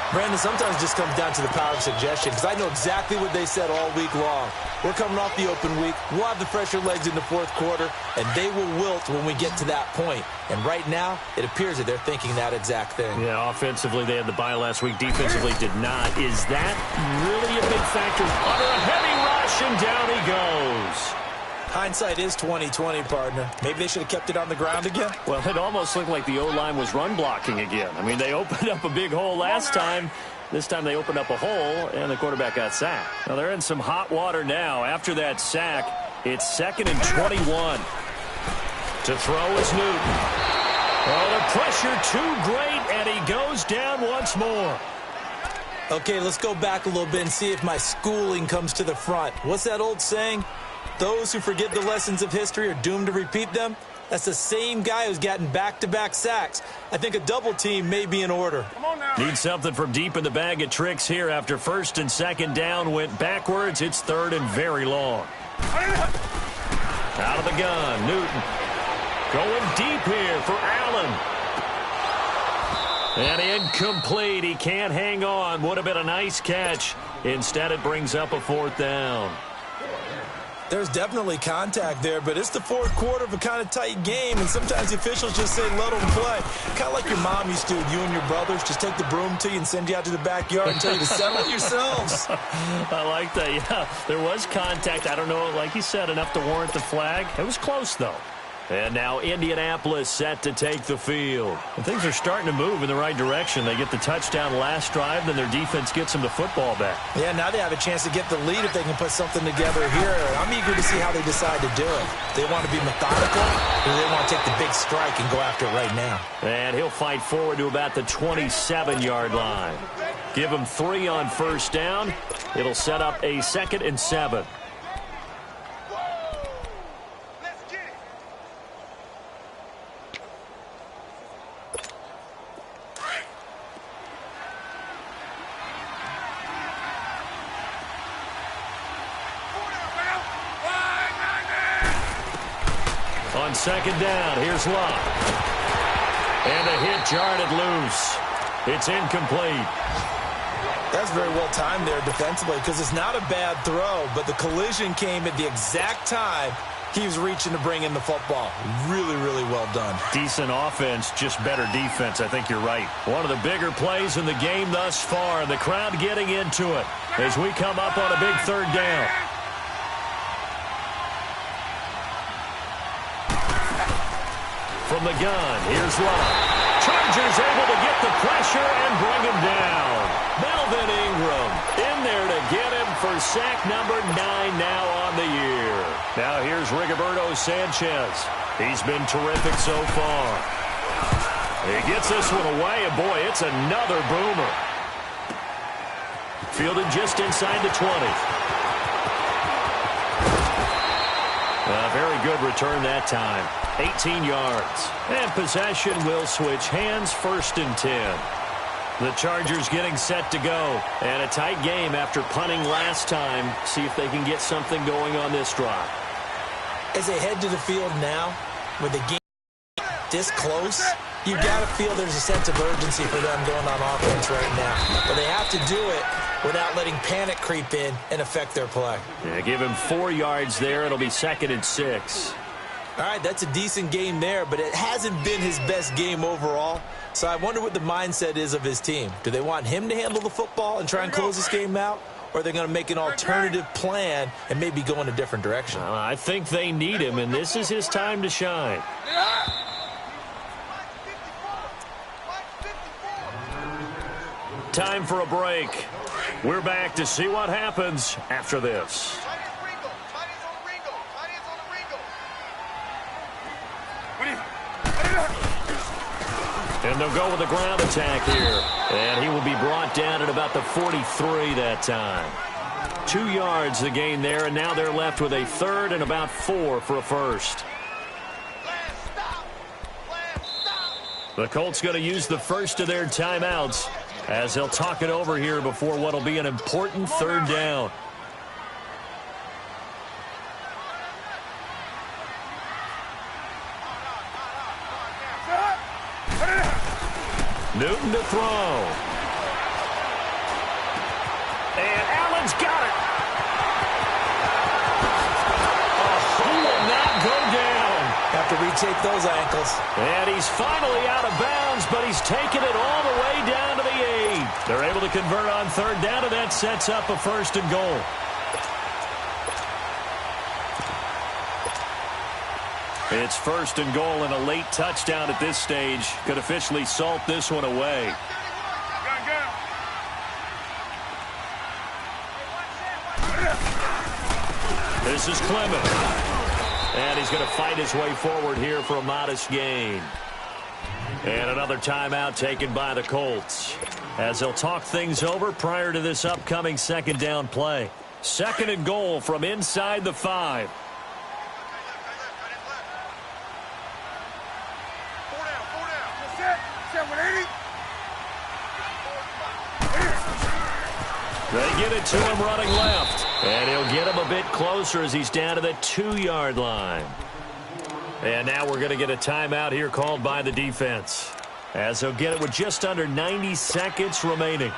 Brandon, sometimes it just comes down to the power of suggestion, because I know exactly what they said all week long. We're coming off the open week. We'll have the fresher legs in the fourth quarter, and they will wilt when we get to that point. And right now, it appears that they're thinking that exact thing. Yeah, offensively, they had the bye last week. Defensively, did not. Is that really a big factor? Under a heavy rush, and down he goes. Hindsight is 20/20, partner. Maybe they should have kept it on the ground again. Well, it almost looked like the O-line was run blocking again. I mean, they opened up a big hole last time. This time they opened up a hole, and the quarterback got sacked. Now, they're in some hot water now. After that sack, it's 2nd and 21. To throw is Newton. Oh, the pressure too great, and he goes down once more. Okay, let's go back a little bit and see if my schooling comes to the front. What's that old saying? Those who forget the lessons of history are doomed to repeat them. That's the same guy who's gotten back-to-back sacks. I think a double team may be in order. Need something from deep in the bag of tricks here after 1st and 2nd down. Went backwards. It's 3rd and very long. Out of the gun, Newton. Going deep here for Allen. And incomplete. He can't hang on. Would have been a nice catch. Instead, it brings up a 4th down. There's definitely contact there, but it's the fourth quarter of a kind of tight game, and sometimes the officials just say, let them play. Kind of like your mom used to with you and your brothers. Just take the broom to you and send you out to the backyard and tell you to settle it yourselves. I like that, yeah. There was contact. I don't know, like you said, enough to warrant the flag. It was close, though. And now Indianapolis set to take the field. And things are starting to move in the right direction. They get the touchdown last drive, then their defense gets them the football back. Yeah, now they have a chance to get the lead if they can put something together here. I'm eager to see how they decide to do it. They want to be methodical, or they want to take the big strike and go after it right now. And he'll fight forward to about the 27-yard line. Give him 3 on 1st down. It'll set up a 2nd and 7. On 2nd down, here's Locke. And a hit jarred loose. It's incomplete. That's very well timed there defensively, because it's not a bad throw, but the collision came at the exact time he was reaching to bring in the football. Really, really well done. Decent offense, just better defense. I think you're right. One of the bigger plays in the game thus far. The crowd getting into it as we come up on a big 3rd down. From the gun, here's Locke. Chargers able to get the pressure and bring him down. Melvin Ingram in there to get him for sack number 9 now on the year. Now here's Rigoberto Sanchez. He's been terrific so far. He gets this one away, and boy, it's another boomer. Fielded just inside the 20. A very good return that time. 18 yards. And possession will switch hands, 1st and 10. The Chargers getting set to go. And a tight game after punting last time. See if they can get something going on this drive. As they head to the field now, with the game this close, you've got to feel there's a sense of urgency for them going on offense right now. But they have to do it without letting panic creep in and affect their play. Yeah, give him 4 yards there. It'll be 2nd and 6. All right, that's a decent game there, but it hasn't been his best game overall. So I wonder what the mindset is of his team. Do they want him to handle the football and try and close this game out? Or are they going to make an alternative plan and maybe go in a different direction? I think they need him, and this is his time to shine. Time for a break. We're back to see what happens after this. And they'll go with a ground attack here. And he will be brought down at about the 43 that time. 2 yards the gain there, and now they're left with a third and about 4 for a first. The Colts going to use the first of their timeouts as they'll talk it over here before what will be an important third down. Newton to throw. And Allen's got it. He will not go down. Have to retake those ankles. And he's finally out of bounds, but he's taken it all the way down to the 8. They're able to convert on third down, and that sets up a first and goal. It's first and goal, and a late touchdown at this stage could officially salt this one away. This is Clement. And he's going to fight his way forward here for a modest gain. And another timeout taken by the Colts as they'll talk things over prior to this upcoming second down play. Second and goal from inside the 5. They get it to him running left. And he'll get him a bit closer as he's down to the 2-yard line. And now we're going to get a timeout here called by the defense, as they'll get it with just under 90 seconds remaining.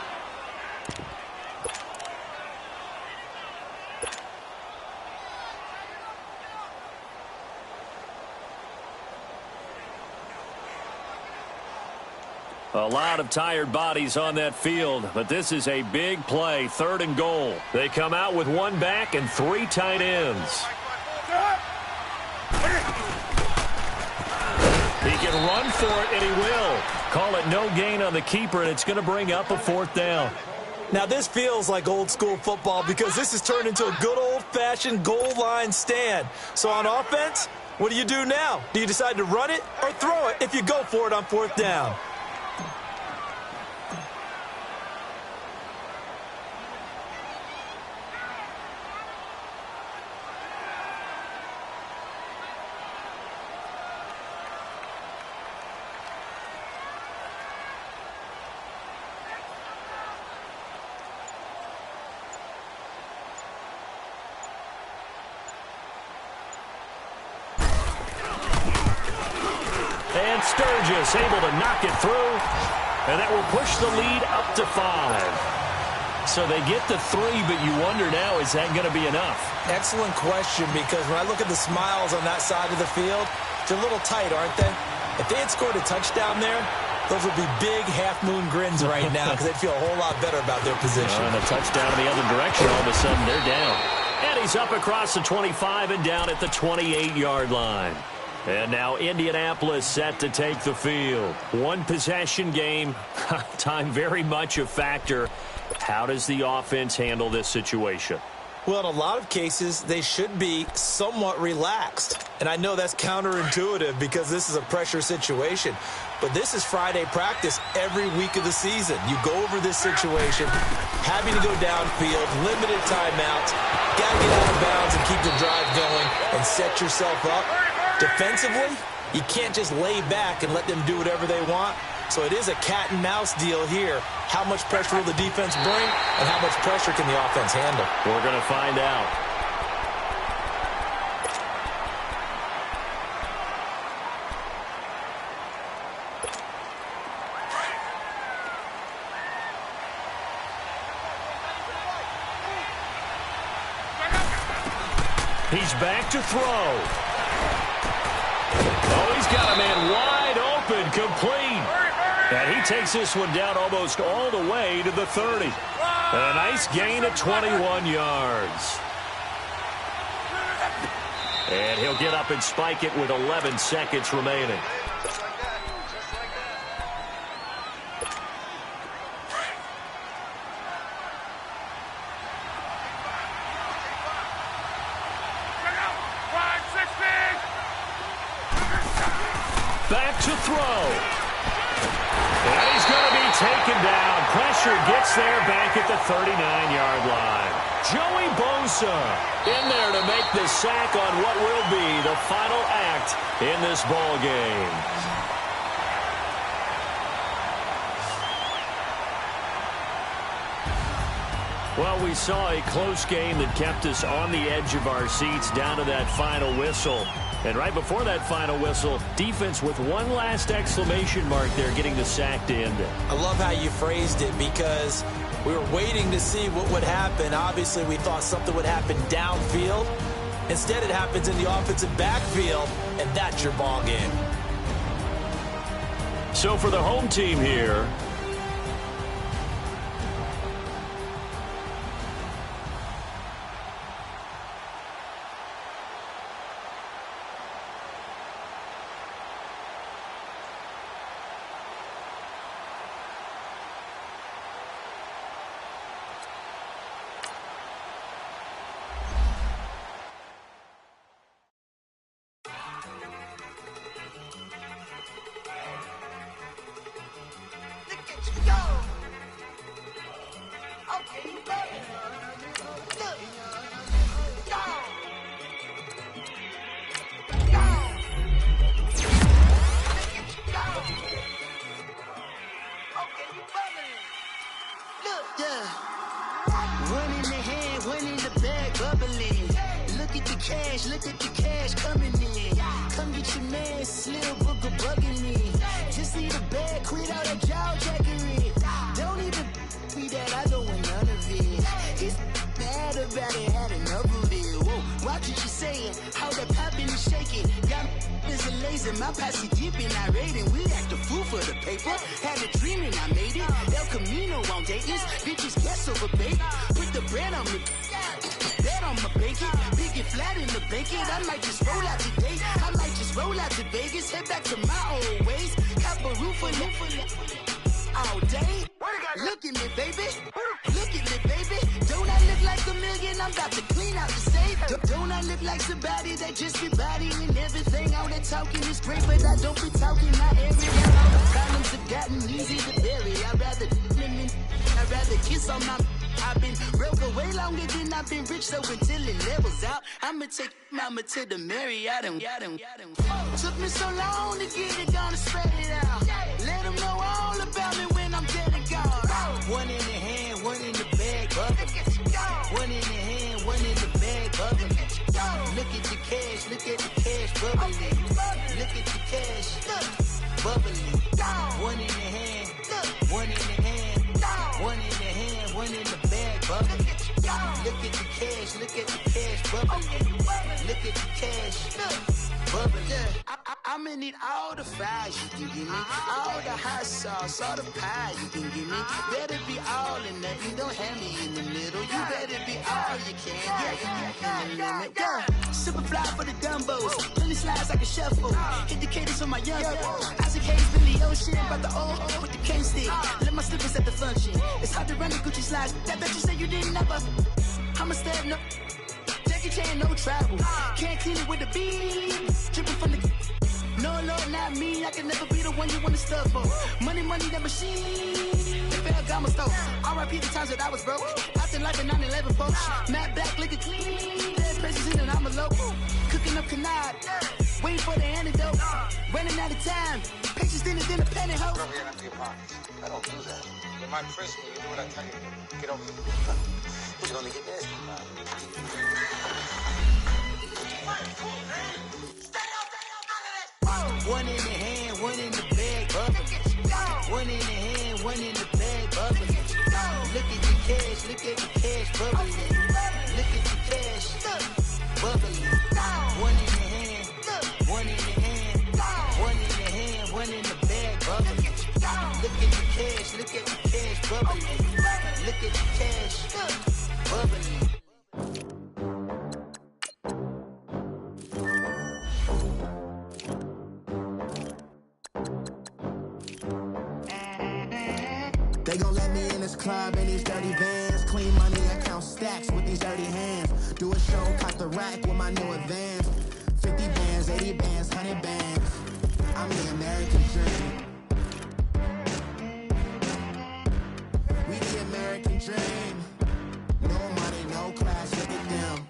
A lot of tired bodies on that field, but this is a big play, third and goal. They come out with 1 back and 3 tight ends. He can run for it, and he will. Call it no gain on the keeper, and it's going to bring up a 4th down. Now, this feels like old-school football because this has turned into a good old-fashioned goal line stand. So on offense, what do you do now? Do you decide to run it or throw it if you go for it on 4th down? Sturgis able to knock it through, and that will push the lead up to 5. So they get the 3, but you wonder now, is that going to be enough? Excellent question, because when I look at the smiles on that side of the field, they're a little tight, aren't they? If they had scored a touchdown there, those would be big half-moon grins right now because they'd feel a whole lot better about their position. And a touchdown in the other direction, all of a sudden they're down. And he's up across the 25 and down at the 28-yard line. And now Indianapolis set to take the field. 1 possession game. Time very much a factor. How does the offense handle this situation? Well, in a lot of cases, they should be somewhat relaxed. And I know that's counterintuitive because this is a pressure situation. But this is Friday practice every week of the season. You go over this situation, having to go downfield, limited timeouts, got to get out of bounds and keep the drive going and set yourself up. Defensively, you can't just lay back and let them do whatever they want. So it is a cat-and-mouse deal here. How much pressure will the defense bring, and how much pressure can the offense handle? We're going to find out. He's back to throw. Oh, he's got a man wide open, complete. he takes this one down almost all the way to the 30. A nice gain of 21 yards. And he'll get up and spike it with 11 seconds remaining. Back to throw. And he's going to be taken down. Pressure gets there back at the 39-yard line. Joey Bosa in there to make the sack on what will be the final act in this ball game. Well, we saw a close game that kept us on the edge of our seats down to that final whistle. And right before that final whistle, defense with one last exclamation mark there, getting the sack to end it. I love how you phrased it, because we were waiting to see what would happen. Obviously, we thought something would happen downfield. Instead, it happens in the offensive backfield, and that's your ball game. So for the home team here, Look at the cash coming in. Come get your man, Slim Booker bugging me. Just need a bag, quit all that jaw jackery. Don't even be that, I don't want none of it. He's mad about it, had enough of it. Whoa, watch what you saying, how that popping and shaking. Got is a laser, my posse deep and I raiding. We act a fool for the paper. Had a dream and I made it. El Camino on Dayton's, bitches guess over bait. Put the bread on me. Bet on my bacon, big and flat in the bacon. I might just roll out today. I might just roll out to Vegas, head back to my old ways. Cop a roof for all day. Look at me, baby. Look at me, baby. Don't I look like a million? I'm about to clean out the safe. Don't I look like somebody that just be bodying everything? All that talking is great, but I don't be talking my area. All the problems have gotten easy to bury. I'd rather kiss on my. I've been broke way longer than I've been rich, so until it levels out, I'ma take mama to the Marriott and took me so long to get it, gonna spread it out. Let them know all about me when I'm dead and gone. One in the hand, one in the bag, bubbling. One in the hand, one in the bag, bubbling. Look at the cash, bubbling. Look at the cash, bubbling. One in the hand, one in the hand, one in the hand, one in the bag, bubbling. Look at the cash, bubbling. Look at the cash, bubbling. I'ma need all the fries you can give me, all the hot sauce, all the pie you can give me. Better be all or nothing, don't have me in the middle. You better be all you can, yeah. Super fly for the dumbos, plenty slides like a shuffle. Hit the cadence on my young Isaac Hayes, Billy Ocean, about the old with the cane stick. Let my slippers at the function. It's hard to run the Gucci slides. That bet you say you didn't never. I'ma step no. Jackie Chan, no travel. Can't clean it with the beat. Dripping from the. No, Lord, not me. I can never be the one you want to stuff for. Money, that machine. The Ferragamo stove. R.I.P. the times that I was broke. Acting like a 9/11 folks. Matte black, liquor clean. Dead president, and I'm a local. Cooking up canard. Waiting for the antidote. Running out of time. Patience thinner than a penny hoe. Rub your empty pockets. I don't do that. In my prison, you do what I tell you. Get over it. Who's gonna get this? One in the hand, one in the bag, bubbling. One in the hand, one in the bag, bubbling. Look at the cash, bubbling. Look at the cash, bubbling. One in the hand, one in the hand, one in the hand, one in the bag, bubbling. Look at the bubbly. Look at the cash, bubbly. They gon' let me in this club in these dirty vans. Clean money, I count stacks with these dirty hands. Do a show, caught the rack with my new advance. 50 bands, 80 bands, 100 bands. I'm the American dream. We the American dream. No money, no class, look at them.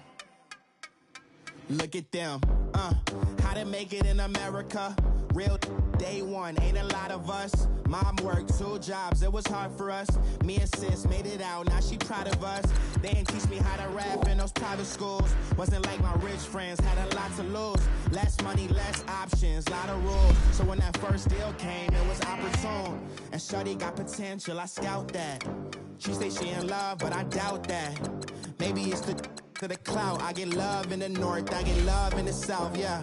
Look at them, how to make it in America. Real day one, ain't a lot of us. Mom worked 2 jobs, it was hard for us. Me and sis made it out, now she proud of us. They didn't teach me how to rap in those private schools. Wasn't like my rich friends, had a lot to lose. Less money, less options, lot of rules. So when that first deal came, it was opportune. And shorty got potential, I scout that. She say she in love, but I doubt that. Maybe it's to the clout. I get love in the north, I get love in the south, yeah.